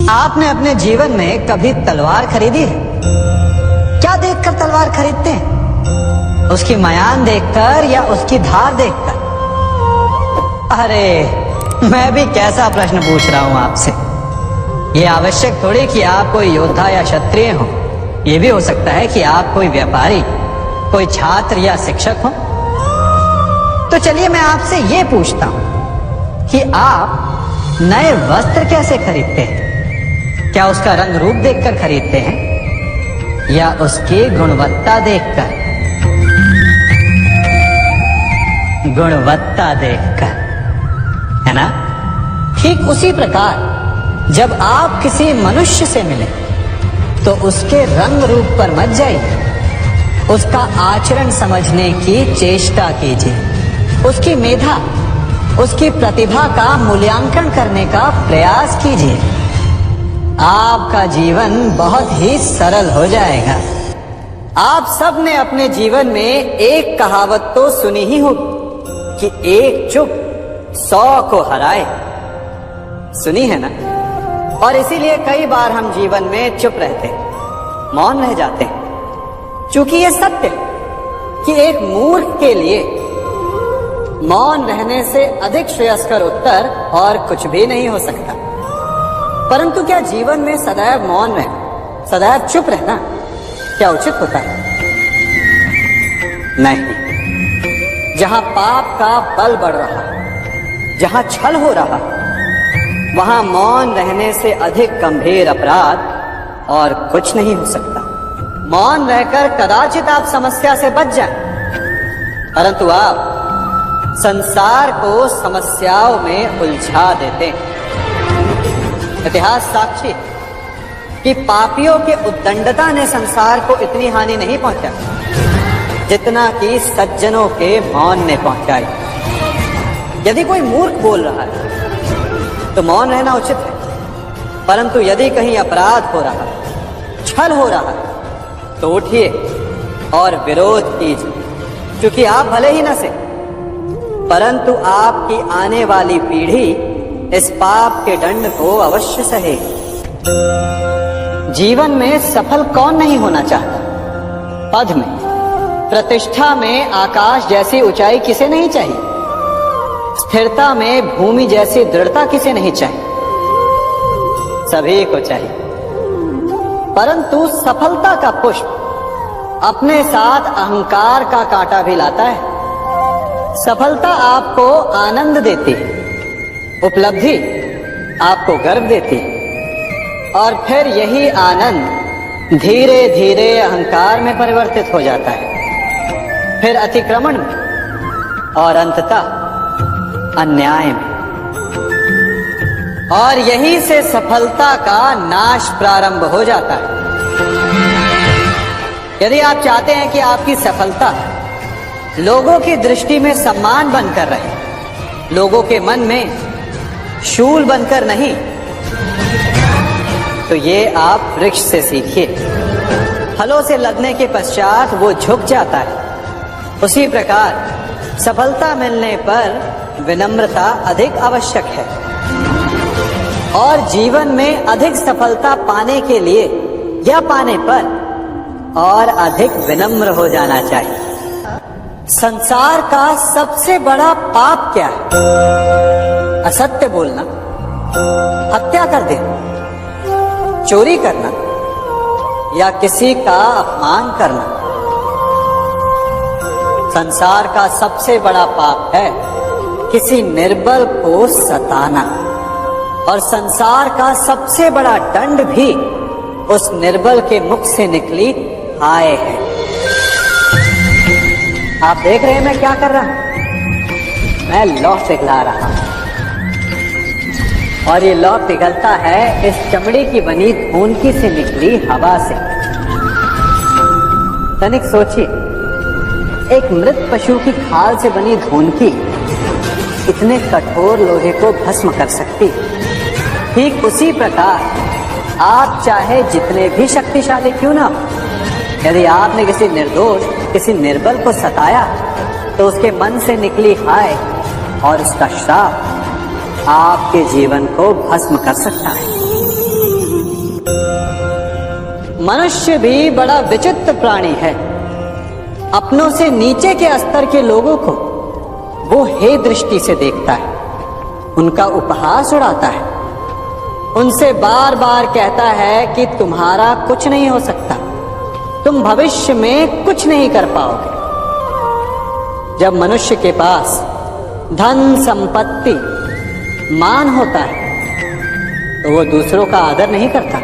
आपने अपने जीवन में कभी तलवार खरीदी है? क्या देखकर तलवार खरीदते हैं? उसकी मयान देखकर या उसकी धार देखकर? अरे मैं भी कैसा प्रश्न पूछ रहा हूं आपसे। ये आवश्यक थोड़ी कि आप कोई योद्धा या क्षत्रिय हो। ये भी हो सकता है कि आप कोई व्यापारी, कोई छात्र या शिक्षक हो। तो चलिए मैं आपसे ये पूछता हूं कि आप नए वस्त्र कैसे खरीदते हैं? क्या उसका रंग रूप देखकर खरीदते हैं या उसकी गुणवत्ता देखकर? गुणवत्ता देखकर, है ना? ठीक उसी प्रकार जब आप किसी मनुष्य से मिले तो उसके रंग रूप पर मत जाइए, उसका आचरण समझने की चेष्टा कीजिए, उसकी मेधा, उसकी प्रतिभा का मूल्यांकन करने का प्रयास कीजिए। आपका जीवन बहुत ही सरल हो जाएगा। आप सब ने अपने जीवन में एक कहावत तो सुनी ही होगी कि एक चुप 100 को हराए। सुनी है ना? और इसीलिए कई बार हम जीवन में चुप रहते हैं, मौन रह जाते हैं, क्योंकि ये सत्य है कि एक मूर्ख के लिए मौन रहने से अधिक श्रेयस्कर उत्तर और कुछ भी नहीं हो सकता। परंतु क्या जीवन में सदैव मौन रहना, सदैव चुप रहना क्या उचित होता है? नहीं। जहां पाप का बल बढ़ रहा, जहां छल हो रहा, वहां मौन रहने से अधिक गंभीर अपराध और कुछ नहीं हो सकता। मौन रहकर कदाचित आप समस्या से बच जाएं, परंतु आप संसार को समस्याओं में उलझा देते हैं। इतिहास साक्षी कि पापियों के उद्दंडता ने संसार को इतनी हानि नहीं पहुंचाई जितना कि सज्जनों के मौन ने पहुंचाई। यदि कोई मूर्ख बोल रहा है तो मौन रहना उचित है, परंतु यदि कहीं अपराध हो रहा, छल हो रहा तो उठिए और विरोध कीजिए, क्योंकि आप भले ही न से, परंतु आपकी आने वाली पीढ़ी इस पाप के दंड को अवश्य सहे। जीवन में सफल कौन नहीं होना चाहता? पद में, प्रतिष्ठा में आकाश जैसी ऊंचाई किसे नहीं चाहिए? स्थिरता में भूमि जैसी दृढ़ता किसे नहीं चाहिए? सभी को चाहिए। परंतु सफलता का पुष्प अपने साथ अहंकार का कांटा भी लाता है। सफलता आपको आनंद देती है, उपलब्धि आपको गर्व देती है, और फिर यही आनंद धीरे धीरे अहंकार में परिवर्तित हो जाता है, फिर अतिक्रमण में और अंततः अन्याय में। और यहीं से सफलता का नाश प्रारंभ हो जाता है। यदि आप चाहते हैं कि आपकी सफलता लोगों की दृष्टि में सम्मान बनकर रहे, लोगों के मन में शूल बनकर नहीं, तो ये आप वृक्ष से सीखिए। फलों से लगने के पश्चात वो झुक जाता है। उसी प्रकार सफलता मिलने पर विनम्रता अधिक आवश्यक है, और जीवन में अधिक सफलता पाने के लिए या पाने पर और अधिक विनम्र हो जाना चाहिए। संसार का सबसे बड़ा पाप क्या है? असत्य बोलना, हत्या कर देना, चोरी करना या किसी का अपमान करना। संसार का सबसे बड़ा पाप है किसी निर्बल को सताना, और संसार का सबसे बड़ा दंड भी उस निर्बल के मुख से निकली हाय है। आप देख रहे हैं मैं क्या कर रहा हूं? मैं लौ पिघला रहा हूं, और ये लौ पिघलता है इस चमड़ी की बनी धूनकी से निकली हवा से। तनिक सोचिए, एक मृत पशु की खाल से बनी धूनकी इतने कठोर लोहे को भस्म कर सकती। ठीक उसी प्रकार आप चाहे जितने भी शक्तिशाली क्यों ना हो, यदि आपने किसी निर्दोष, किसी निर्बल को सताया तो उसके मन से निकली हाय और उसका श्राप आपके जीवन को भस्म कर सकता है। मनुष्य भी बड़ा विचित्र प्राणी है। अपनों से नीचे के स्तर के लोगों को वो हे दृष्टि से देखता है, उनका उपहास उड़ाता है, उनसे बार बार कहता है कि तुम्हारा कुछ नहीं हो सकता, तुम भविष्य में कुछ नहीं कर पाओगे। जब मनुष्य के पास धन, संपत्ति, मान होता है तो वो दूसरों का आदर नहीं करता,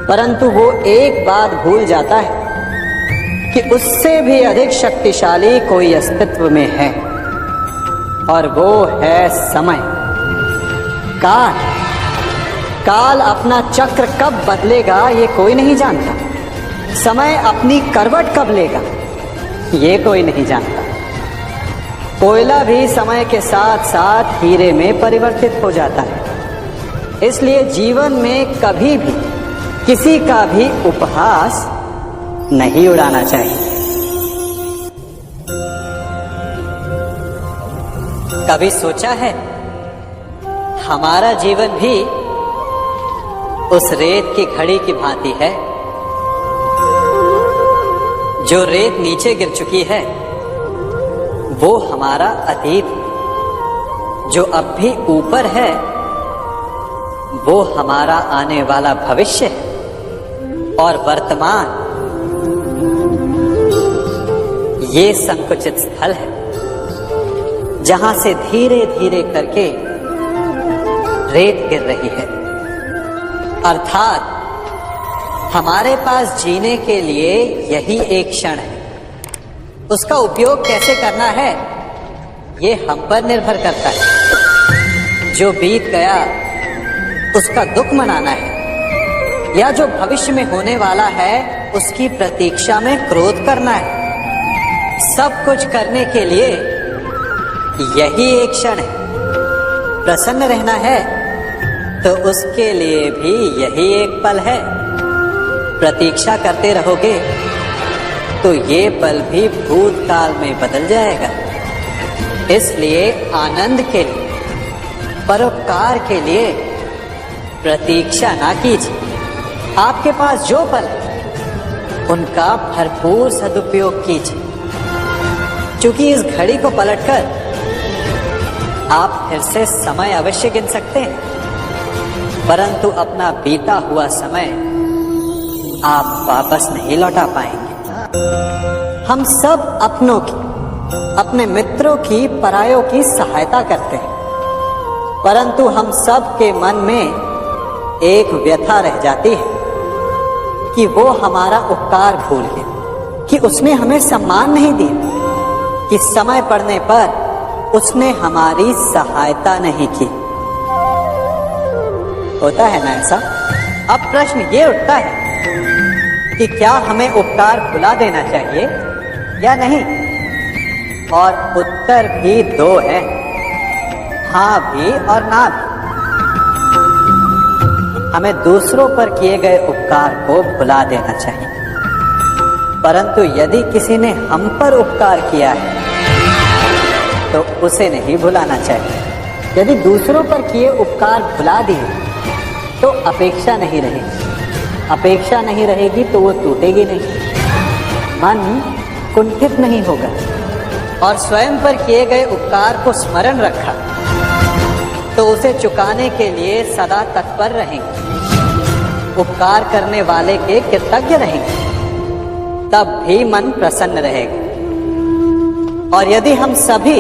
परंतु वो एक बात भूल जाता है कि उससे भी अधिक शक्तिशाली कोई अस्तित्व में है, और वो है समय। काल काल अपना चक्र कब बदलेगा ये कोई नहीं जानता। समय अपनी करवट कब लेगा ये कोई नहीं जानता। कोयला भी समय के साथ साथ हीरे में परिवर्तित हो जाता है। इसलिए जीवन में कभी भी किसी का भी उपहास नहीं उड़ाना चाहिए। कभी सोचा है हमारा जीवन भी उस रेत की घड़ी की भांति है? जो रेत नीचे गिर चुकी है वो हमारा अतीत, जो अब भी ऊपर है वो हमारा आने वाला भविष्य है, और वर्तमान ये संकुचित स्थल है जहां से धीरे धीरे करके रेत गिर रही है। अर्थात हमारे पास जीने के लिए यही एक क्षण है। उसका उपयोग कैसे करना है ये हम पर निर्भर करता है। जो बीत गया उसका दुख मनाना है, या जो भविष्य में होने वाला है उसकी प्रतीक्षा में क्रोध करना है। सब कुछ करने के लिए यही एक क्षण है। प्रसन्न रहना है तो उसके लिए भी यही एक पल है। प्रतीक्षा करते रहोगे तो ये पल भी भूतकाल में बदल जाएगा। इसलिए आनंद के लिए, परोपकार के लिए प्रतीक्षा ना कीजिए। आपके पास जो पल है उनका भरपूर सदुपयोग कीजिए, क्योंकि इस घड़ी को पलटकर आप फिर से समय अवश्य गिन सकते हैं, परंतु अपना बीता हुआ समय आप वापस नहीं लौटा पाएंगे। हम सब अपनों की, अपने मित्रों की, परायों की सहायता करते हैं, परंतु हम सब के मन में एक व्यथा रह जाती है कि वो हमारा उपकार भूल गया, कि उसने हमें सम्मान नहीं दिया, कि समय पड़ने पर उसने हमारी सहायता नहीं की। होता है ना ऐसा? अब प्रश्न ये उठता है कि क्या हमें उपकार भुला देना चाहिए या नहीं? और उत्तर भी दो है, हाँ भी और ना भी। हमें दूसरों पर किए गए उपकार को भुला देना चाहिए, परंतु यदि किसी ने हम पर उपकार किया है तो उसे नहीं भुलाना चाहिए। यदि दूसरों पर किए उपकार भुला दिए तो अपेक्षा नहीं रहेगी। अपेक्षा नहीं रहेगी तो वो टूटेगी नहीं, मन कुंठित नहीं होगा, और स्वयं पर किए गए उपकार को स्मरण रखा तो उसे चुकाने के लिए सदा तत्पर रहेंगे। उपकार करने वाले के कृतज्ञ रहेंगे, तब भी मन प्रसन्न रहेगा। और यदि हम सभी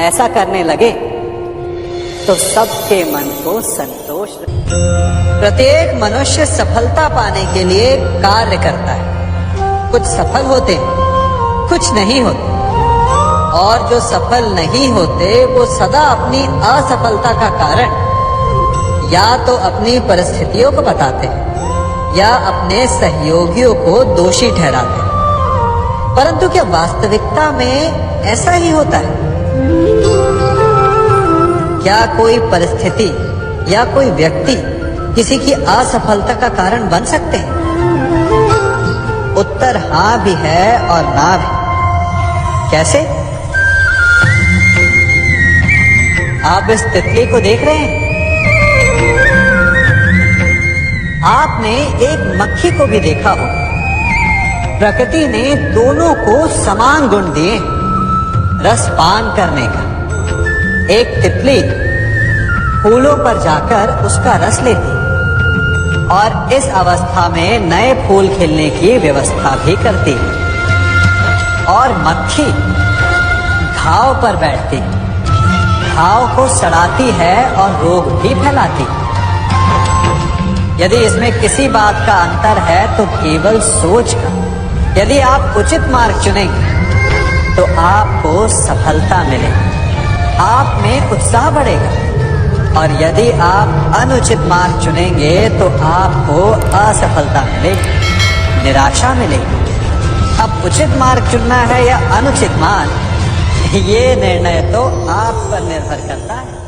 ऐसा करने लगे तो सबके मन को संतोष। प्रत्येक मनुष्य सफलता पाने के लिए कार्य करता है। कुछ सफल होते हैं, कुछ नहीं होते, और जो सफल नहीं होते वो सदा अपनी असफलता का कारण या तो अपनी परिस्थितियों को बताते हैं या अपने सहयोगियों को दोषी ठहराते हैं। परंतु क्या वास्तविकता में ऐसा ही होता है? क्या कोई परिस्थिति या कोई व्यक्ति किसी की असफलता का कारण बन सकते हैं? उत्तर हाँ भी है और ना भी। कैसे? आप इस तितली को देख रहे हैं? आपने एक मक्खी को भी देखा हो। प्रकृति ने दोनों को समान गुण दिए रस पान करने का। एक तितली फूलों पर जाकर उसका रस लेती और इस अवस्था में नए फूल खिलने की व्यवस्था भी करती, और मक्खी घाव पर बैठती, घाव को सड़ाती है और रोग भी फैलाती। यदि इसमें किसी बात का अंतर है तो केवल सोच का। यदि आप उचित मार्ग चुनेंगे तो आपको सफलता मिलेगी, आप में उत्साह बढ़ेगा, और यदि आप अनुचित मार्ग चुनेंगे तो आपको असफलता मिलेगी, निराशा मिलेगी। अब उचित मार्ग चुनना है या अनुचित मार्ग, ये निर्णय तो आप पर निर्भर करता है।